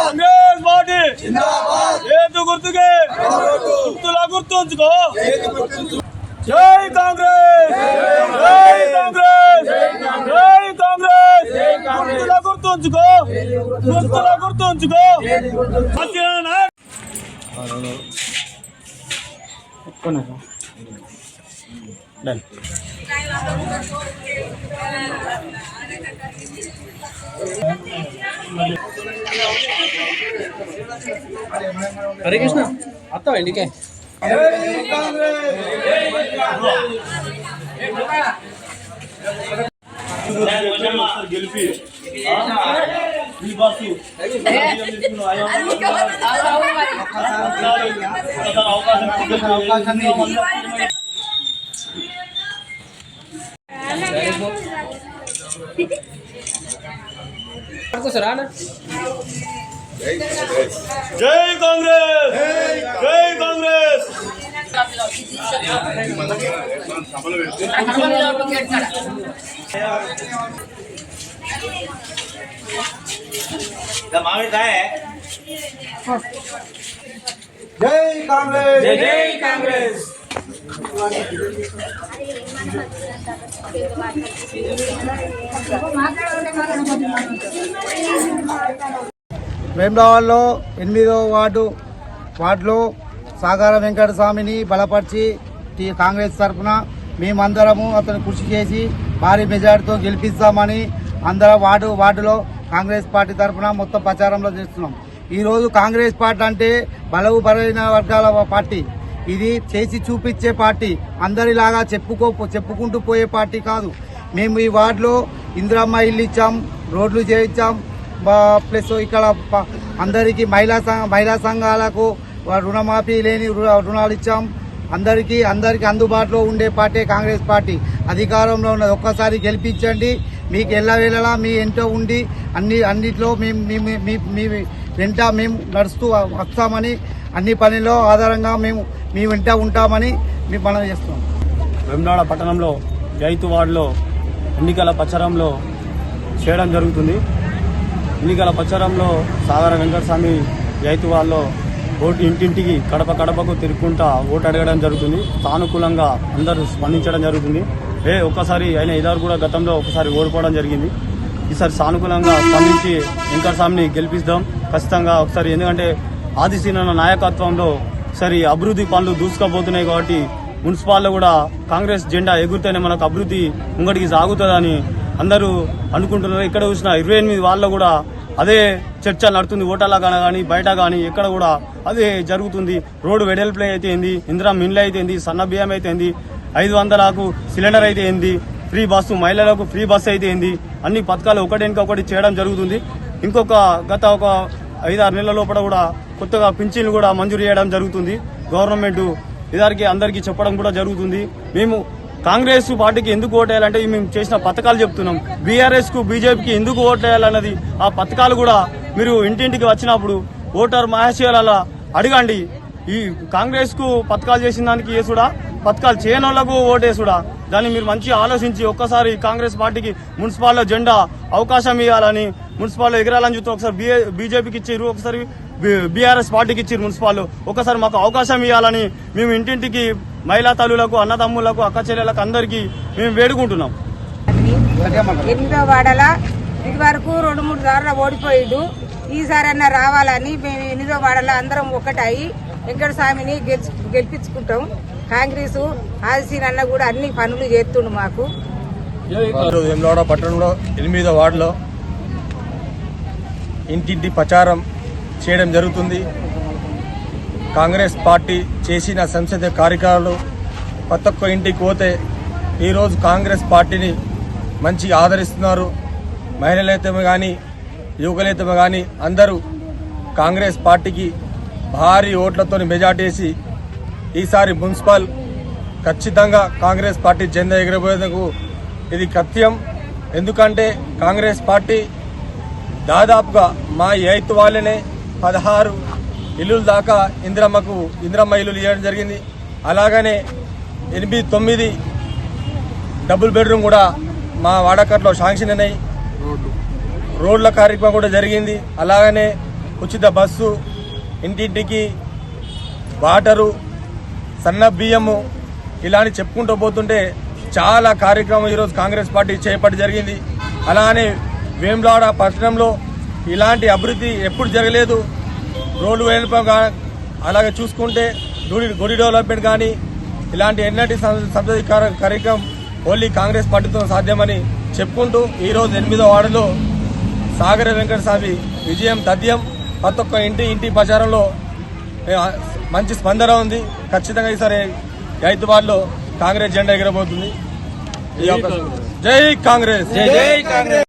Congress party చేతు గుర్తుకే గుర్తులా గుర్తుంచుకో. జై కాంగ్రెస్, జై కాంగ్రెస్, జై కాంగ్రెస్. గుర్తులా గుర్తుంచుకో, గుర్తులా గుర్తుంచుకో. హరే కృష్ణ అత్తావా ఇంటికే గెలిపి సరా జై కాంగ్రెస్, జై కాంగ్రెస్. జై కాంగ్రెస్, జై కాంగ్రెస్. వేములవాడలో 8వ వార్డులో సాగర వెంకట స్వామిని బలపరిచి కాంగ్రెస్ తరఫున మేమందరము అతను కృషి చేసి భారీ మెజార్టీతో గెలిపిస్తామని అందరం వార్డులో కాంగ్రెస్ పార్టీ తరఫున మొత్తం ప్రచారంలో చేస్తున్నాం. ఈరోజు కాంగ్రెస్ పార్టీ అంటే బలైన వర్గాల పార్టీ. ఇది చేసి చూపించే పార్టీ, అందరిలాగా చెప్పుకుంటూ పోయే పార్టీ కాదు. మేము ఈ వార్డులో ఇందిరమ్మ ఇల్లు ఇచ్చాం, రోడ్లు చేయించాం, ప్లస్ ఇక్కడ అందరికీ మహిళా సంఘాలకు రుణమాఫీ లేని రుణాలు ఇచ్చాం. అందరికీ అందుబాటులో ఉండే పార్టీ కాంగ్రెస్ పార్టీ. అధికారంలో ఉన్నది, ఒక్కసారి గెలిపించండి. మీకు ఎల్లవేళలా మీ ఎంతో ఉండి అన్నిట్లో మీ వెంట మేము నడుస్తూ వస్తామని, అన్ని పనిలో ఆధారంగా మేము మీ వెంట ఉంటామని మేము మనం చేస్తున్నాం. వేములవాడ పట్టణంలో జైతు వార్డులో ఎన్నికల ప్రచారంలో చేయడం జరుగుతుంది. ఎన్నికల ప్రచారంలో సాగర వెంకటస్వామి జైతు వార్డులో ఓటు ఇంటింటికి కడపకు తిరుగుకుంటా ఓటు అడగడం జరుగుతుంది. సానుకూలంగా అందరూ స్పందించడం జరుగుతుంది. ఒక్కసారి ఆయన ఇదారు కూడా గతంలో ఒకసారి ఓడిపోవడం జరిగింది. ఈసారి సానుకూలంగా స్పందించి వెంకటస్వామిని గెలిపిస్తాం ఖచ్చితంగా ఒకసారి. ఎందుకంటే ఆదిశీన నాయకత్వంలో సరి అభివృద్ధి పనులు దూసుకుపోతున్నాయి కాబట్టి మున్సిపాల్లో కూడా కాంగ్రెస్ జెండా ఎగురితేనే మనకు అభివృద్ధి ముంగడికి సాగుతుందని అందరూ అనుకుంటున్నారు. ఇక్కడ చూసిన 28 వాళ్ళలో కూడా అదే చర్చ నడుతుంది. ఓటర్ల కానీ బయట కానీ ఎక్కడ కూడా అదే జరుగుతుంది. రోడ్డు వెడల్పులు అయితే ఏంది, ఇందిరమ్మ ఇండ్లు అయితే ఏంది, సన్న బియ్యం అయితే ఏంది, 500కు సిలిండర్ అయితే ఏంది, ఫ్రీ బస్సు, మహిళలకు ఫ్రీ బస్సు అయితే ఏంది, అన్ని పథకాలు ఒకటి చేయడం జరుగుతుంది. గత ఒక 5-6 నెలల లోపల కూడా కొత్తగా పింఛన్లు కూడా మంజూరు చేయడం జరుగుతుంది. గవర్నమెంట్ ఇదారికి అందరికీ చెప్పడం కూడా జరుగుతుంది. మేము కాంగ్రెస్ పార్టీకి ఎందుకు ఓటేయాలంటే మేము చేసిన పథకాలు చెప్తున్నాం. బీఆర్ఎస్ కు బీజేపీకి ఎందుకు ఓటేయాలన్నది ఆ పథకాలు కూడా మీరు ఇంటింటికి వచ్చినప్పుడు ఓటర్ మహాశయాల అడగండి. ఈ కాంగ్రెస్ కు పథకాలు చేసిన దానికి వేసుడా, పథకాలు చేయనోళ్లకు ఓటేసుడా, దాన్ని మీరు మంచి ఆలోచించి ఒక్కసారి కాంగ్రెస్ పార్టీకి మున్సిపాల్లో జెండా అవకాశం ఇవ్వాలని, మున్సిపాల్లో ఎగరాలని చూస్తే ఒకసారి బీజేపీకి ఇచ్చారు, ఒకసారి బీఆర్ఎస్ పార్టీకి ఇచ్చారు. మున్సిపాల్లో ఒకసారి మాకు అవకాశం ఇవ్వాలని మేము ఇంటింటికి మహిళా తల్లులకు, అన్నదమ్ములకు, అక్క చెల్లెలకు అందరికీ మేము వేడుకుంటున్నాం. 8వ వార్డుల ఇదివరకు 2-3 సార్లు ఓడిపోయిండు. ఈసారన్నా రావాలని మేము 8వ వార్డుల అందరం ఒకటయి వెంకటస్వామిని గెలిపించుకుంటాం. కాంగ్రెస్ ఆదిశీనన్న కూడా అన్ని పనులు చేస్తుండు మాకు. వేములవాడ పట్టణంలో 8వ వార్డులో ఇంటింటి ప్రచారం చేయడం జరుగుతుంది. కాంగ్రెస్ పార్టీ చేసిన సంక్షేమ కార్యక్రమాలు ప్రతి ఒక్క ఇంటికి పోతే ఈరోజు కాంగ్రెస్ పార్టీని మంచిగా ఆదరిస్తున్నారు. మహిళలైతే కానీ యువకులైతే కానీ అందరూ కాంగ్రెస్ పార్టీకి భారీ ఓట్లతో మెజార్టీ వేసి ఈసారి మున్సిపల్ ఖచ్చితంగా కాంగ్రెస్ పార్టీ జెండా ఎగరబోయేందుకు ఇది కత్యం. ఎందుకంటే కాంగ్రెస్ పార్టీ దాదాపుగా మా ఎయిత్ వాళ్ళనే 16 ఇల్లుల దాకా ఇందిరమ్మ ఇల్లులు ఇవ్వడం జరిగింది. అలాగనే 8-9 డబుల్ బెడ్రూమ్ కూడా మా వాడకట్లో శాంక్షన్ అయినాయి. రోడ్ల కార్యక్రమం కూడా జరిగింది. అలాగనే ఉచిత బస్సు, ఇంటింటికి వాటరు, సన్న బియ్యము, ఇలాంటి చెప్పుకుంటూ పోతుంటే చాలా కార్యక్రమం ఈరోజు కాంగ్రెస్ పార్టీ చేపట్టి జరిగింది. అలానే వేములవాడ పట్టణంలో ఇలాంటి అభివృద్ధి ఎప్పుడు జరగలేదు. రోడ్డు వేయడం అలాగే చూసుకుంటే గుడి డెవలప్మెంట్ కానీ ఇలాంటి ఎన్నటి సంతతి కార్యక్రమం ఓన్లీ కాంగ్రెస్ పార్టీతో సాధ్యమని చెప్పుకుంటూ ఈరోజు 8వ వార్డులో సాగర వెంకటస్వామి విజయం తథ్యం. ప్రతి ఒక్క ఇంటి ప్రచారంలో మంచి స్పందన ఉంది. ఖచ్చితంగా ఈసారి 5వ వార్డులో కాంగ్రెస్ జెండా ఎగరబోతుంది. జై కాంగ్రెస్.